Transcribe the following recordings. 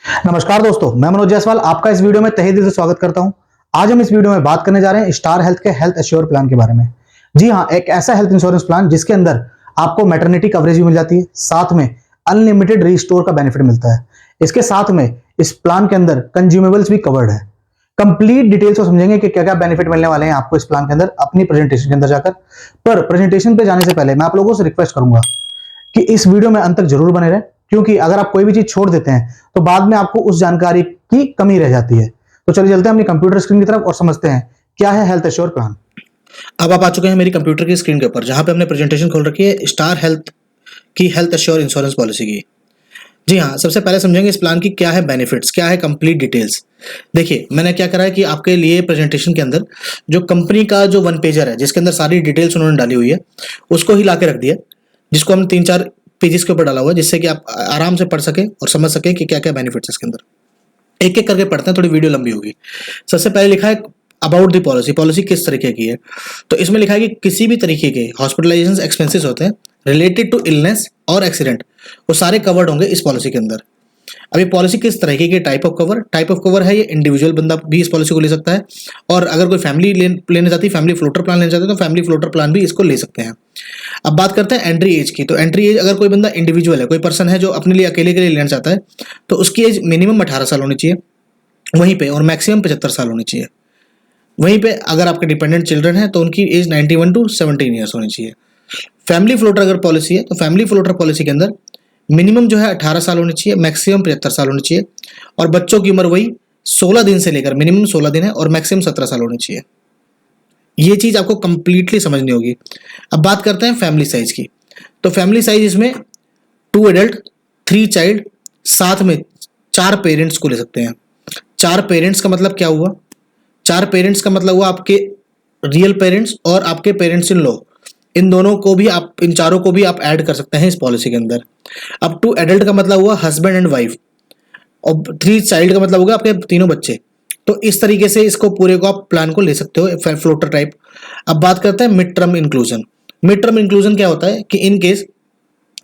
नमस्कार दोस्तों, मैं मनोज जायसवाल आपका इस वीडियो में तहे दिल से स्वागत करता हूं। आज हम इस वीडियो में बात करने जा रहे हैं स्टार हेल्थ के हेल्थ एश्योर प्लान के बारे में। जी हां, एक ऐसा हेल्थ इंश्योरेंस प्लान जिसके अंदर आपको मैटरनिटी कवरेज भी मिल जाती है, साथ में अनलिमिटेड रीस्टोर का बेनिफिट मिलता है। इसके साथ में इस प्लान के अंदर कंज्यूमेबल्स भी कवर्ड है। कंप्लीट डिटेल्स को समझेंगे कि क्या क्या बेनिफिट मिलने वाले हैं आपको इस प्लान के अंदर अपनी प्रेजेंटेशन के अंदर जाकर। पर प्रेजेंटेशन पे जाने से पहले मैं आप लोगों से रिक्वेस्ट करूंगा कि इस वीडियो में अंत तक जरूर बने रहें, क्योंकि अगर आप कोई भी चीज छोड़ देते हैं तो बाद में आपको उस जानकारी की कमी रह जाती है। तो चलिए चलते हैं अपनी कंप्यूटर स्क्रीन की तरफ और समझते हैं क्या है हेल्थ एश्योर प्लान। अब आप आ चुके हैं मेरी कंप्यूटर की स्क्रीन के ऊपर, जहां पे हमने प्रेजेंटेशन खोल रखी है स्टार हेल्थ की हेल्थ एश्योर इंश्योरेंस पॉलिसी की। जी हाँ, सबसे पहले समझेंगे इस प्लान की क्या है बेनिफिट्स, क्या है कंप्लीट डिटेल्स। देखिए, मैंने क्या करा है कि आपके लिए प्रेजेंटेशन के अंदर जो कंपनी का जो वन पेजर है जिसके अंदर सारी डिटेल्स उन्होंने डाली हुई है उसको ही ला के रख दिया, जिसको हम 3-4 पेजेस के ऊपर डाला हुआ है, जिससे कि आप आराम से पढ़ सके और समझ सके कि क्या क्या बेनिफिट्स है इसके अंदर। एक एक करके पढ़ते हैं, थोड़ी वीडियो लंबी होगी। सबसे पहले लिखा है अबाउट द पॉलिसी, पॉलिसी किस तरीके की है। तो इसमें लिखा है कि किसी भी तरीके के हॉस्पिटलाइजेशन एक्सपेंसेस होते हैं रिलेटेड टू इलनेस और एक्सीडेंट, वो सारे कवर्ड होंगे इस पॉलिसी के अंदर। अब ये पॉलिसी किस तरीके की टाइप ऑफ कवर है, ये इंडिविजुअल बंदा भी इस पॉलिसी को ले सकता है, और अगर कोई फैमिली लेने जाती है, फैमिली फ्लोटर प्लान लेना चाहते हैं, तो फैमिली फ्लोटर प्लान भी इसको ले सकते हैं। अब बात करते हैं एंट्री एज की। तो एंट्री एज, अगर कोई बंदा इंडिविजुअल है, कोई पर्सन है जो अपने लिए अकेले के लिए लेना चाहता है, तो उसकी एज मिनिमम 18 साल होनी चाहिए वहीं पे, और मैक्सिमम 75 साल होनी चाहिए। वहीं पे अगर आपके डिपेंडेंट चिल्ड्रन है तो उनकी एज 91 टू 17 ईयर्स होनी चाहिए। फैमिली फ्लोटर अगर पॉलिसी है तो फैमिली फ्लोटर पॉलिसी के अंदर मिनिमम जो है 18 साल होनी चाहिए, मैक्सिमम 75 साल होनी चाहिए, और बच्चों की उम्र वही 16 दिन से लेकर, मिनिमम 16 दिन है, और मैक्सिमम 17 साल होनी चाहिए। ये चीज आपको कंप्लीटली समझनी होगी। अब बात करते हैं फैमिली साइज की। तो फैमिली साइज इसमें 2 एडल्ट 3 चाइल्ड, साथ में 4 पेरेंट्स को ले सकते हैं। 4 पेरेंट्स का मतलब क्या हुआ? 4 पेरेंट्स का मतलब हुआ आपके रियल पेरेंट्स और आपके पेरेंट्स इन लॉ, इन दोनों को भी आप, इन चारों को भी आप ऐड कर सकते हैं इस पॉलिसी के अंदर। अब 2 एडल्ट का मतलब हुआ हस्बैंड एंड वाइफ, और 3 चाइल्ड का मतलब होगा आपके तीनों बच्चे। तो इस तरीके से इसको पूरे को आप प्लान को ले सकते हो फ्लोटर टाइप। अब बात करते हैं mid term inclusion. Mid term inclusion क्या होता है कि इन केस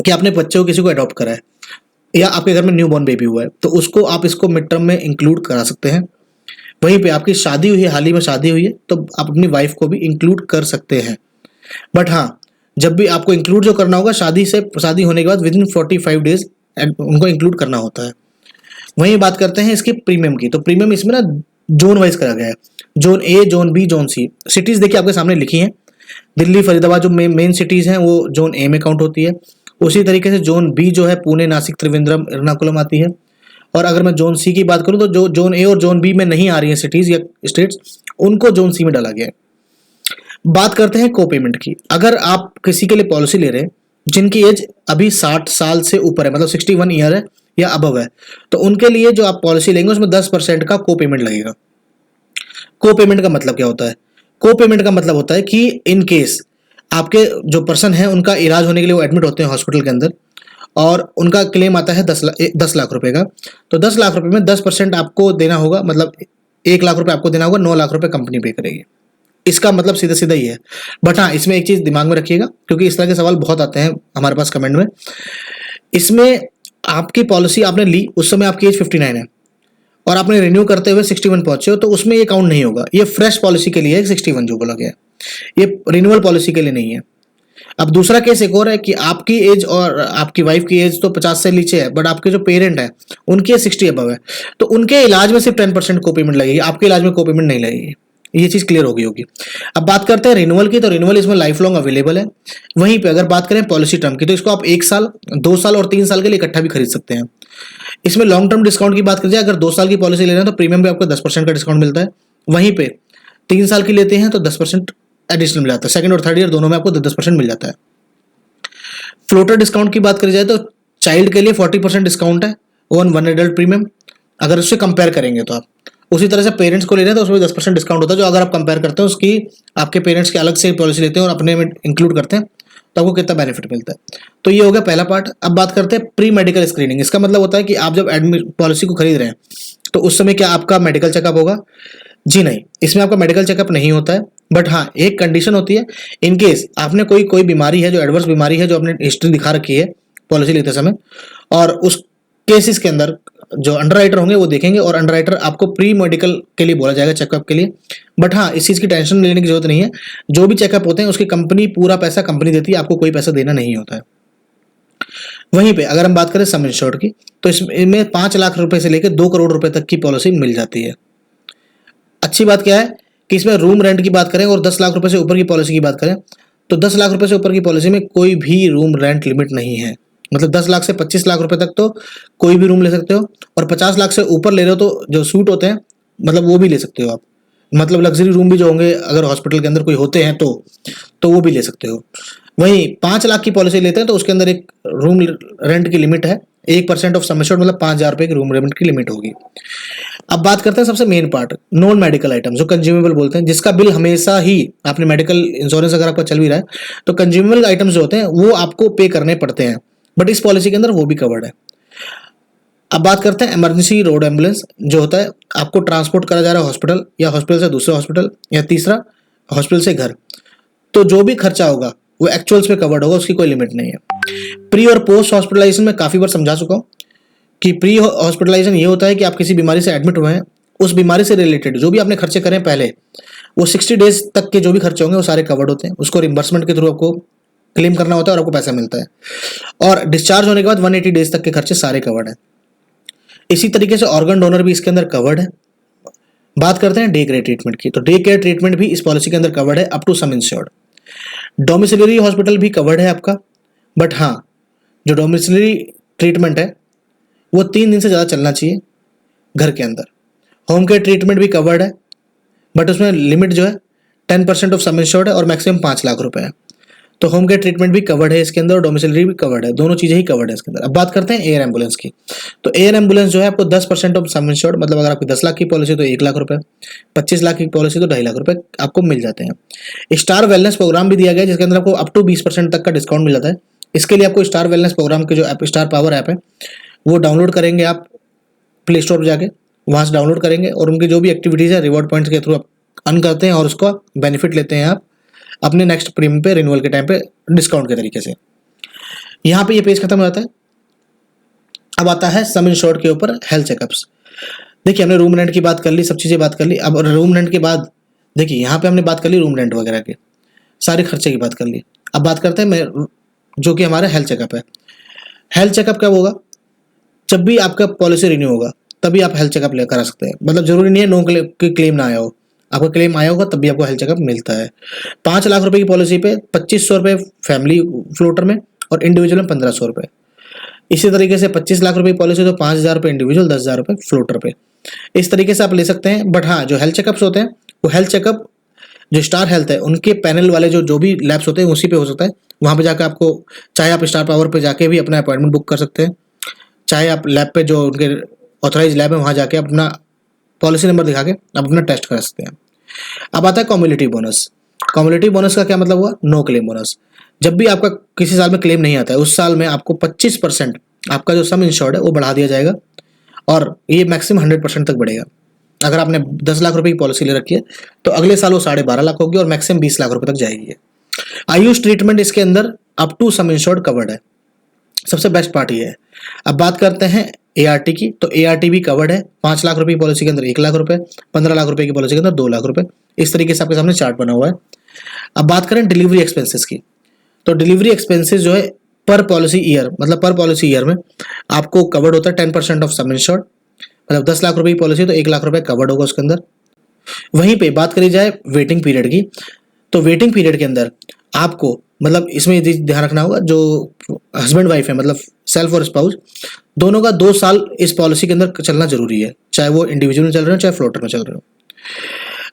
कि आपने बच्चे को किसी को अडॉप्ट करा है, या आपके घर में न्यू बॉर्न बेबी हुआ है, तो उसको आप इसको मिड टर्म में इंक्लूड करा सकते हैं। वहीं पे आपकी शादी हुई है, हाल ही में शादी हुई है, तो आप अपनी वाइफ को भी इंक्लूड कर सकते हैं। बट हाँ, जब भी आपको इंक्लूड जो करना होगा, शादी होने के बाद विद इन 45 डेज उनको इंक्लूड करना होता है। वहीं बात करते हैं इसके प्रीमियम की। तो प्रीमियम इसमें ना जोन वाइज करा गया है, zone A, zone B, zone C. Cities देखिए आपके सामने लिखी हैं। दिल्ली, फरीदाबाद जो मेन सिटीज हैं वो जोन ए में काउंट होती है। उसी तरीके से जोन बी जो है पुणे, नासिक, त्रिवेंद्रम, एर्नाकुलम आती है। और अगर मैं जोन सी की बात करूं तो जो जोन ए और जोन बी में नहीं आ रही है सिटीज या स्टेट्स, उनको जोन सी में डाला गया है। बात करते हैं को पेमेंट की। अगर आप किसी के लिए पॉलिसी ले रहे हैं जिनकी एज अभी 60 साल से ऊपर है, मतलब 61 ईयर है या अबव है, तो उनके लिए जो आप पॉलिसी लेंगे उसमें 10% का को पेमेंट लगेगा। को पेमेंट का मतलब क्या होता है? को पेमेंट का मतलब होता है कि इन केस आपके जो पर्सन है उनका इलाज होने के लिए वो एडमिट होते हैं हॉस्पिटल के अंदर, और उनका क्लेम आता है 10 लाख रुपए का, तो 10 लाख रुपए में 10% आपको देना होगा, मतलब 1 लाख रुपए आपको देना होगा, 9 लाख रुपए कंपनी पे करेगी। इसका मतलब सीधा सीधा ही है। बट हाँ, इसमें एक चीज दिमाग में रखिएगा, क्योंकि इस तरह के सवाल बहुत आते हैं हमारे पास कमेंट में। इसमें आपकी पॉलिसी आपने ली, उस समय आपकी एज 59 है, और आपने रिन्यू करते हुए 61 पहुंचे हो, तो उसमें ये काउंट नहीं होगा। ये फ्रेश पॉलिसी के लिए है 61 जो बोला गया है, ये रिन्यूअल पॉलिसी के लिए नहीं है। अब दूसरा केस एक और है कि आपकी एज और आपकी वाइफ की एज तो 50 से नीचे है, बट आपके जो पेरेंट है उनकी एज 60 अबव है, तो उनके इलाज में सिर्फ 10% को पेमेंट लगेगी, आपके इलाज में को पेमेंट नहीं लगेगी। ये चीज क्लियर होगी। अब बात करते हैं रिन्यूअल की। तो रिन्यूअल इसमें लाइफ लॉन्ग अवेलेबल है। वहीं पे अगर बात करें पॉलिसी टर्म की, तो इसको आप 1 साल, 2 साल और 3 साल के लिए इकट्ठा भी खरीद सकते हैं। इसमें लॉन्ग टर्म डिस्काउंट की बात की जाए, अगर 2 साल की पॉलिसी ले रहे हैं तो प्रीमियम पे आपको 10% का डिस्काउंट मिलता है। वहीं पे 3 साल की लेते हैं तो 10% एडिशनल मिल जाता है। सेकंड और थर्ड ईयर दोनों में आपको 10% मिल जाता है। फ्लोटर डिस्काउंट की बात करी जाए तो चाइल्ड के लिए 40% डिस्काउंट है ऑन 1 एडल्ट प्रीमियम, अगर उससे कंपेयर करेंगे तो आप। उसी तरह से पेरेंट्स को ले रहे हैं तो उसमें 10% डिस्काउंट होता है, जो अगर आप कंपेयर करते हैं उसकी, आपके पेरेंट्स की अलग से पॉलिसी लेते हैं और अपने में इंक्लूड करते हैं, तो आपको कितना बेनिफिट मिलता है। तो ये हो गया पहला पार्ट। अब बात करते हैं प्री मेडिकल स्क्रीनिंग। इसका मतलब होता है कि आप जब पॉलिसी को खरीद रहे हैं तो उस समय क्या आपका मेडिकल चेकअप होगा? जी नहीं, इसमें आपका मेडिकल चेकअप नहीं होता है। बट हाँ, एक कंडीशन होती है, इन केस आपने कोई बीमारी है जो एडवर्स बीमारी है, जो आपने हिस्ट्री दिखा रखी है पॉलिसी लेते समय, और केसेस के अंदर जो अंडरराइटर होंगे वो देखेंगे, और अंडरराइटर आपको प्री मेडिकल के लिए बोला जाएगा, चेकअप के लिए। बट हाँ, इस चीज़ की टेंशन लेने की जरूरत नहीं है। जो भी चेकअप होते हैं उसकी कंपनी पूरा पैसा कंपनी देती है, आपको कोई पैसा देना नहीं होता है। वहीं पे अगर हम बात करें सम इंश्योर्ड की, तो इसमें 5 लाख रुपए से लेकर 2 करोड़ रुपए तक की पॉलिसी मिल जाती है। अच्छी बात क्या है कि इसमें रूम रेंट की बात करें और 10 लाख रुपए से ऊपर की पॉलिसी की बात करें, तो 10 लाख रुपए से ऊपर की पॉलिसी में कोई भी रूम रेंट लिमिट नहीं है। मतलब 10 लाख से 25 लाख रुपए तक तो कोई भी रूम ले सकते हो, और 50 लाख से ऊपर ले रहे हो तो जो सूट होते हैं, मतलब वो भी ले सकते हो आप। मतलब लग्जरी रूम भी जो होंगे अगर हॉस्पिटल के अंदर कोई होते हैं तो वो भी ले सकते हो। वहीं 5 लाख की पॉलिसी लेते हैं तो उसके अंदर एक रूम रेंट की लिमिट है, 1% ऑफ सम एश्योर्ड, मतलब 5,000 रुपए की रूम रेंट की लिमिट होगी। अब बात करते हैं सबसे main part, non medical item, जो कंज्यूमेबल बोलते हैं, जिसका बिल हमेशा ही आपने मेडिकल इंश्योरेंस अगर आपका चल भी रहा है तो कंज्यूमेबल आइटम्स जो होते हैं वो आपको पे करने पड़ते हैं, बट इस पॉलिसी के अंदर वो भी कवर्ड है। अब बात करते हैं इमरजेंसी रोड एम्बुलेंस, जो होता है आपको ट्रांसपोर्ट करा जा रहा है हॉस्पिटल, या हॉस्पिटल से दूसरे हॉस्पिटल, या तीसरा हॉस्पिटल से घर, तो जो भी खर्चा होगा वो एक्चुअल्स में कवर्ड होगा, उसकी कोई लिमिट नहीं है। प्री और पोस्ट हॉस्पिटलाइजेशन में काफी बार समझा चुका हूं कि प्री हॉस्पिटलाइजेशन ये होता है कि आप किसी बीमारी से एडमिट हुए हैं, उस बीमारी से रिलेटेड जो भी आपने खर्चे करें पहले, वो 60 डेज तक के जो भी खर्चे होंगे वो सारे कवर्ड होते हैं। उसको रिम्बर्समेंट के थ्रू आपको क्लेम करना होता है और आपको पैसा मिलता है, और डिस्चार्ज होने के बाद 180 डेज तक के खर्चे सारे कवर्ड हैं। इसी तरीके से ऑर्गन डोनर भी इसके अंदर कवर्ड है। बात करते हैं डे केयर ट्रीटमेंट की, तो डे केयर ट्रीटमेंट भी इस पॉलिसी के अंदर कवर्ड है up to sum insured. Domiciliary hospital भी कवर्ड है आपका, बट हाँ, जो डोमिसिलरी ट्रीटमेंट है वो 3 दिन से ज़्यादा चलना चाहिए घर के अंदर। होम केयर ट्रीटमेंट भी कवर्ड है, बट उसमें लिमिट जो है 10% ऑफ सम इंश्योर्ड है और मैक्सिमम 5 लाख रुपए है। तो होम केयर ट्रीटमेंट भी कवर्ड है इसके अंदर, और डोमिसिलरी भी कवर्ड है, दोनों चीज़ें ही कवर्ड है इसके अंदर। अब बात करते हैं एयर एम्बुलेंस की, तो एयर एम्बुलेंस जो है आपको 10% ऑफ सम इंश्योर्ड, मतलब अगर आपकी 10 लाख की पॉलिसी तो 1 लाख रुपए, 25 लाख की पॉलिसी तो 2.5 लाख रुपए आपको मिल जाते हैं। स्टार वेलनेस प्रोग्राम भी दिया गया है जिसके अंदर आपको अप टू 20% तक का डिस्काउंट मिल जाता है। इसके लिए आपको स्टार वेलनेस प्रोग्राम के जो ऐप स्टार पावर ऐप है वो डाउनलोड करेंगे आप प्ले स्टोर पर जाके, वहाँ से डाउनलोड करेंगे, और उनकी जो भी एक्टिविटीज़ है रिवॉर्ड पॉइंट्स के थ्रू आप अर्न करते हैं और उसका बेनिफिट लेते हैं आप अपने नेक्स्ट प्रीमियम पे, रिन्यूअल के टाइम पे डिस्काउंट के तरीके से। यहाँ पे ये पेज खत्म हो जाता है। अब आता है सम इंश्योर्ड के ऊपर हेल्थ चेकअप्स। देखिए हमने रूम रेंट की बात कर ली, सब चीज़ें बात कर ली। अब रूम रेंट के बाद देखिए यहाँ पे हमने बात कर ली रूम रेंट वगैरह के, सारे खर्चे की बात कर ली। अब बात करते हैं मैं जो कि हमारा हेल्थ चेकअप है। हेल्थ चेकअप कब होगा? जब भी आपका पॉलिसी रिन्यू होगा तभी आप हेल्थ चेकअप ले करा सकते हैं। मतलब जरूरी नहीं है नो क्लेम ना आया हो, आपका क्लेम आया होगा तब भी आपको हेल्थ चेकअप मिलता है। 5 लाख रुपए की पॉलिसी पे 2500 रुपये फैमिली फ्लोटर में और इंडिविजुअल में 1500 रुपये। इसी तरीके से 25 लाख रुपए की पॉलिसी तो 5,000 रुपये इंडिविजुअल, 10,000 रुपये फ्लोटर पे। इस तरीके से आप ले सकते हैं। बट हाँ, जो हेल्थ चेकअप्स होते हैं वो हेल्थ चेकअप जो स्टार हेल्थ है उनके पैनल वाले जो भी लैब्स होते हैं उसी पे हो सकता है। वहाँ पे जाकर आपको, चाहे आप स्टार पावर पे जाके भी अपना अपॉइंटमेंट बुक कर सकते हैं, चाहे आप लैब पे जो उनके ऑथराइज लैब है वहाँ जाके अपना पॉलिसी नंबर दिखा के आप अपना टेस्ट करा सकते हैं। अब आता है कॉम्युलेटिव बोनस। कॉम्युलेटिव बोनस का क्या मतलब हुआ? No claim bonus. जब भी आपका किसी साल में क्लेम नहीं आता है उस साल में आपको 25% आपका जो सम इंश्योर्ड है वो बढ़ा दिया जाएगा, और ये मैक्सिमम 100% तक बढ़ेगा। अगर आपने 10 लाख रुपए की पॉलिसी ले रखी है तो अगले साल वो 12.5 लाख होगी और मैक्सिमम 20 लाख रुपए तक जाएगी। आयुष ट्रीटमेंट इसके अंदर up to sum insured covered है। सबसे बेस्ट पार्ट ये है। अब बात करते हैं ART की, तो ART भी कवर्ड है। 5 लाख रुपए की पॉलिसी के अंदर 1 लाख रुपए, 15 लाख रुपए की पॉलिसी के अंदर 2 लाख रुपए। इस तरीके से आपके सामने चार्ट बना हुआ है। अब बात करें डिलीवरी एक्सपेंसेस की, तो डिलीवरी एक्सपेंसेस जो है पर पॉलिसी ईयर, मतलब पर पॉलिसी ईयर में आपको कवर्ड होता है 10% ऑफ सम इंश्योर्ड। मतलब 10 लाख रुपए की पॉलिसी तो 1 लाख रुपए कवर्ड होगा उसके अंदर। वहीं पे बात करी जाए वेटिंग पीरियड की, तो वेटिंग पीरियड के अंदर आपको, मतलब इसमें ध्यान रखना होगा जो हस्बैंड वाइफ है, मतलब सेल्फ और स्पाउस दोनों का 2 साल इस पॉलिसी के अंदर चलना जरूरी है, चाहे वो इंडिविजुअल में चल रहे हो चाहे फ्लोटर में चल रहे हो।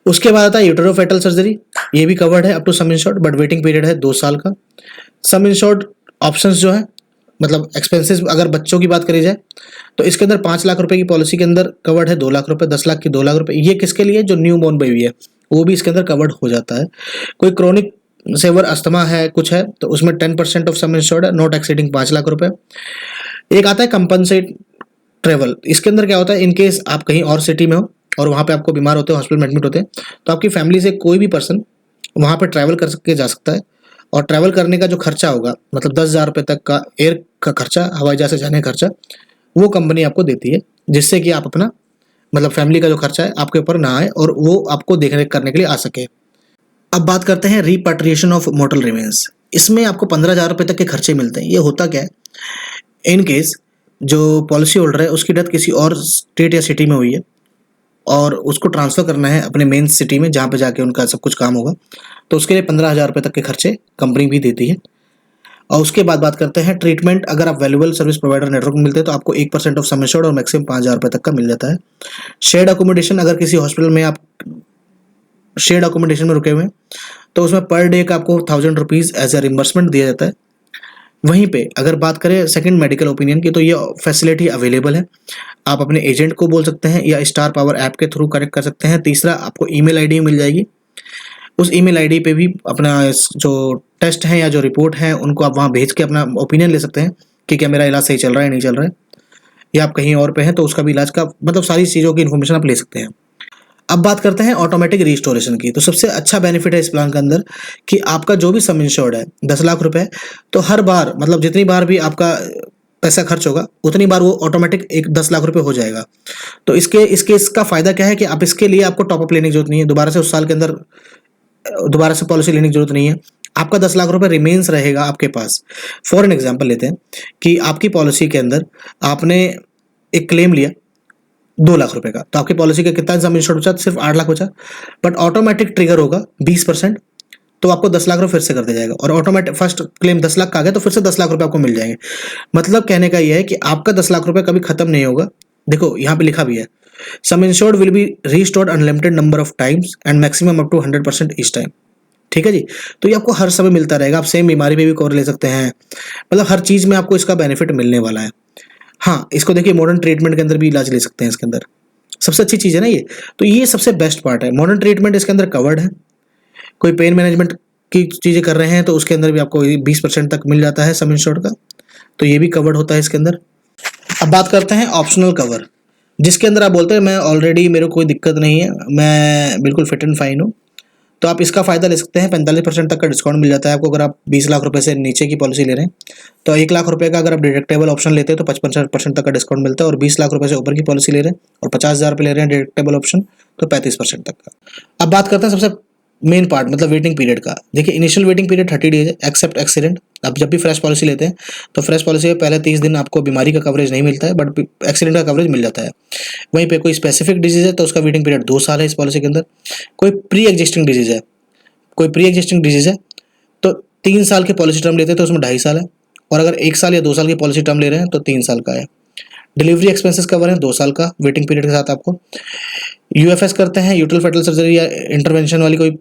उसके बाद आता है यूटेरोफेटल सर्जरी, ये भी कवर्ड है up to sum insured, but waiting period है 2 साल का। सम इंश्योर्ड ऑप्शंस जो है, मतलब एक्सपेंसेस अगर बच्चों की बात करी जाए तो इसके अंदर 5 लाख रुपए की पॉलिसी के अंदर कवर्ड है 2 लाख रुपए, 10 लाख की 2 लाख रुपए। ये किसके लिए? जो न्यू बॉर्न बेबी है वो भी इसके अंदर कवर्ड हो जाता है। कोई क्रोनिक सेवर अस्थमा है कुछ है तो उसमें 10% ऑफ सम इंश्योर्ड है, नॉट एक्सीडिंग 5 लाख रुपए। एक आता है कंपनसेट ट्रेवल। इसके अंदर क्या होता है, इनकेस आप कहीं और सिटी में हो और वहाँ पे आपको बीमार होते हो, हॉस्पिटल में एडमिट होते हैं, तो आपकी फैमिली से कोई भी पर्सन वहाँ पे ट्रैवल कर के जा सकता है, और ट्रैवल करने का जो खर्चा होगा, मतलब 10,000 रुपये तक का एयर का खर्चा, हवाई जहाज से जाने का खर्चा, वो कंपनी आपको देती है, जिससे कि आप अपना मतलब फैमिली का जो खर्चा है आपके ऊपर ना आए और वो आपको देखरेख करने के लिए आ सके। अब बात करते हैं रिपाट्रिएशन ऑफ मोर्टल रिमेन्स। इसमें आपको 15,000 रुपये तक के खर्चे मिलते हैं। ये होता क्या है, इन केस जो पॉलिसी होल्डर है उसकी डेथ किसी और स्टेट या सिटी में हुई है और उसको ट्रांसफ़र करना है अपने मेन सिटी में जहाँ पे जाके उनका सब कुछ काम होगा, तो उसके लिए 15,000 रुपये तक के खर्चे कंपनी भी देती है। और उसके बाद बात करते हैं ट्रीटमेंट। अगर आप वैल्यूएबल सर्विस प्रोवाइडर नेटवर्क में मिलते हैं तो आपको 1% ऑफ सम एश्योर्ड और मैक्सिमम 5,000 रुपये तक का मिल जाता है। शेयर्ड अकोमोडेशन, अगर किसी हॉस्पिटल में आप शेयर्ड अकोमोडेशन में रुके हुए हैं तो उसमें पर डे का आपको 1,000 रुपीज़ एज ए रिम्बर्समेंट दिया जाता है। वहीं पे अगर बात करें सेकंड मेडिकल ओपिनियन की, तो ये फैसिलिटी अवेलेबल है। आप अपने एजेंट को बोल सकते हैं या स्टार पावर ऐप के थ्रू कनेक्ट कर सकते हैं। तीसरा, आपको ईमेल आईडी मिल जाएगी। उस ईमेल आईडी पे भी अपना जो टेस्ट है या जो रिपोर्ट है उनको आप वहाँ भेज के अपना ओपिनियन ले सकते हैं कि क्या मेरा इलाज सही चल रहा है नहीं चल रहा है, या आप कहीं और पे हैं तो उसका भी इलाज का मतलब सारी चीज़ों की इन्फॉर्मेशन आप ले सकते हैं। अब बात करते हैं ऑटोमेटिक रिस्टोरेशन की। तो सबसे अच्छा बेनिफिट है इस प्लान के अंदर कि आपका जो भी सम इंश्योर्ड है 10 लाख रुपए, तो हर बार मतलब जितनी बार भी आपका पैसा खर्च होगा उतनी बार वो ऑटोमेटिक एक 10 लाख रुपए हो जाएगा। तो इसका फ़ायदा क्या है कि आप इसके लिए आपको टॉपअप लेने की जरूरत नहीं है, दोबारा से उस साल के अंदर दोबारा से पॉलिसी लेने की जरूरत नहीं है। आपका 10 लाख रुपए रिमेन्स रहेगा आपके पास। फॉर एन एग्जाम्पल लेते हैं कि आपकी पॉलिसी के अंदर आपने एक क्लेम लिया 2 लाख रुपए का, तो आपकी पॉलिसी का कितना सम इंश्योर्ड बचा? सिर्फ 8 लाख बचा। बट ऑटोमेटिक ट्रिगर होगा 20%, तो आपको 10 लाख रुपए फिर से कर दिया जाएगा। और ऑटोमेटिक फर्स्ट क्लेम 10 लाख का आ गया तो फिर से 10 लाख रुपए आपको मिल जाएंगे। मतलब कहने का यह है कि आपका 10 लाख रुपए कभी खत्म नहीं होगा। देखो यहाँ पे लिखा भी है, sum insured will be restored unlimited number of times and maximum up to 100% each time. ठीक है जी, तो ये आपको हर समय मिलता रहेगा। आप सेम बीमारी पे भी कवर ले सकते हैं, मतलब हर चीज़ में आपको इसका बेनिफिट मिलने वाला है। हाँ, इसको देखिए मॉडर्न ट्रीटमेंट के अंदर भी इलाज ले सकते हैं इसके अंदर। सबसे अच्छी चीज़ है ना ये, तो ये सबसे बेस्ट पार्ट है। मॉडर्न ट्रीटमेंट इसके अंदर कवर्ड है। कोई पेन मैनेजमेंट की चीज़ें कर रहे हैं तो उसके अंदर भी आपको 20% तक मिल जाता है सम इंश्योर्ड का, तो ये भी कवर्ड होता है इसके अंदर। अब बात करते हैं ऑप्शनल कवर, जिसके अंदर आप बोलते हैं मैं ऑलरेडी मेरे को कोई दिक्कत नहीं है, मैं बिल्कुल फिट एंड फाइन हूँ, तो आप इसका फ़ायदा ले सकते हैं। 45% तक का डिस्काउंट मिल जाता है आपको अगर आप 20 लाख रुपए से नीचे की पॉलिसी ले रहे हैं। तो 1 लाख रुपए का अगर आप डिडक्टेबल ऑप्शन लेते हैं तो 55% तक का डिस्काउंट मिलता है, और 20 लाख रुपए से ऊपर की पॉलिसी ले रहे हैं और 50,000 रुपये ले रहे हैं डिडक्टेबल ऑप्शन तो 35% तक का। अब बात करते हैं सबसे मेन पार्ट मतलब वेटिंग पीरियड का। देखिए इनिशियल वेटिंग पीरियड 30 डेज है एक्सेप्ट एक्सीडेंट। आप जब भी फ्रेश पॉलिसी लेते हैं तो फ्रेश पॉलिसी में पहले 30 दिन आपको बीमारी का कवरेज नहीं मिलता है, बट एक्सीडेंट का कवरेज मिल जाता है। वहीं पे कोई स्पेसिफिक डिजीज है तो उसका वेटिंग पीरियड 2 साल है इस पॉलिसी के अंदर। कोई प्री एग्जिस्टिंग डिजीज है तो 3 साल की पॉलिसी टर्म लेते हैं तो उसमें 2.5 साल है, और अगर 1 साल या 2 साल की पॉलिसी टर्म ले रहे हैं तो 3 साल का है। डिलीवरी एक्सपेंसेस कवर है 2 साल का वेटिंग पीरियड के साथ आपको। यूएफएस करते हैं, यूट्रल फेटल सर्जरी या इंटरवेंशन वाली कोई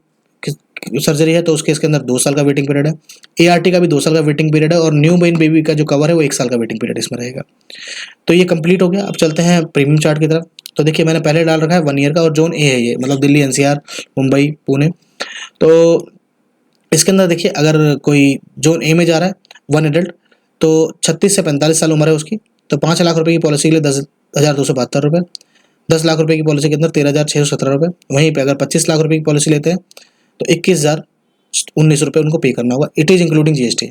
सर्जरी है तो उसके इसके अंदर 2 साल का वेटिंग पीरियड है। एआरटी का भी 2 साल का वेटिंग पीरियड है, और न्यू बॉर्न बेबी का जो कवर है वो 1 साल का वेटिंग पीरियड इसमें रहेगा। तो ये कंप्लीट हो गया। अब चलते हैं प्रीमियम चार्ट की तरफ। तो देखिए मैंने पहले डाल रखा है 1 ईयर का, और जोन ए है ये मतलब दिल्ली, एनसीआर, मुंबई, पुणे। तो इसके अंदर देखिए अगर कोई जोन ए में जा रहा है 1 एडल्ट तो 36 से 45 साल उम्र है उसकी, तो 5 लाख रुपए की पॉलिसी के लिए 10,272 रुपये। 10 लाख रुपए की पॉलिसी के अंदर 13,617 रुपये। वहीं पे अगर 25 लाख रुपए की पॉलिसी लेते हैं तो 21,019 रुपये उनको पे करना होगा। It is including GST.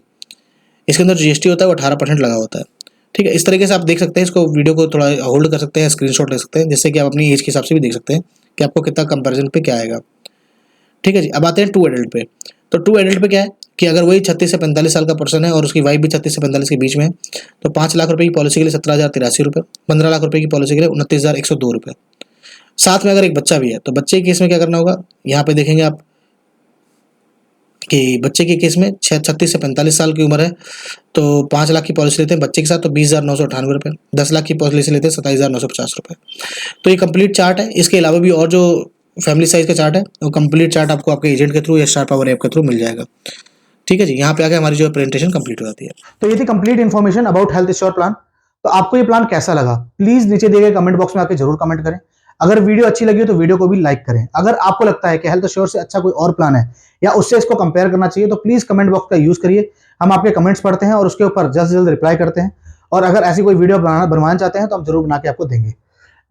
इसके अंदर जीएसटी होता है वो 18% लगा होता है। ठीक है, इस तरीके से आप देख सकते हैं इसको, वीडियो को थोड़ा होल्ड कर सकते हैं, स्क्रीनशॉट ले सकते हैं, जिससे कि आप अपनी एज के हिसाब से भी देख सकते हैं कि आपको कितना कंपैरिजन पे क्या आएगा। ठीक है जी, अब आते हैं 2 एडल्ट पे। तो 2 एडल्ट पे क्या है कि अगर वही 36 से 45 साल का पर्सन है और उसकी वाइफ भी 36 से 45 के बीच में है तो 5 लाख रुपए की पॉलिसी के लिए 17,083 रुपये। 15 लाख रुपए की पॉलिसी के लिए 29,102 रुपये। साथ में अगर एक बच्चा भी है तो बच्चे के केस में क्या करना होगा, यहाँ पे देखेंगे आप कि बच्चे के केस में 36 से 45 साल की उम्र है तो 5 लाख की पॉलिसी लेते हैं बच्चे के साथ तो 20,998 रुपये। 10 लाख की पॉलिसी लेते हैं 27,950 रुपये। तो ये कंप्लीट चार्ट है। इसके अलावा भी और जो फैमिली साइज का चार्ट है वो कंप्लीट चार्ट आपको आपके एजेंट के थ्रू या स्टार पावर ऐप के थ्रू मिल जाएगा। ठीक है जी, यहाँ पे आके हमारी जो प्रेजेंटेशन कंप्लीट हो जाती है। तो ये थी complete information about health ensure plan. तो आपको ये प्लान कैसा लगा प्लीज नीचे दिए गए कमेंट बॉक्स में आके जरूर कमेंट करें। अगर वीडियो अच्छी लगी हो तो वीडियो को भी लाइक करें। अगर आपको लगता है कि हेल्थ इंश्योर से अच्छा कोई और प्लान है या उससे इसको कंपेयर करना चाहिए तो प्लीज कमेंट बॉक्स का यूज करिए। हम आपके कमेंट्स पढ़ते हैं और उसके ऊपर जल्द से जल्द रिप्लाई करते हैं, और अगर ऐसी कोई वीडियो बनवाना चाहते हैं तो हम जरूर बना के आपको देंगे।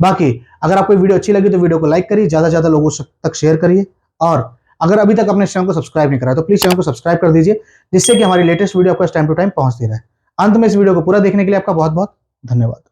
बाकी अगर आपको वीडियो अच्छी लगी तो वीडियो को लाइक करिए, ज्यादा से ज्यादा लोगों तक शेयर करिए, और अगर अभी तक अपने चैनल को सब्सक्राइब नहीं करा तो प्लीज चैनल को सब्सक्राइब कर दीजिए, जिससे कि हमारी लेटेस्ट वीडियो आपको टाइम टू टाइम पहुंचती रहे। अंत में इस वीडियो को पूरा देखने के लिए आपका बहुत बहुत धन्यवाद।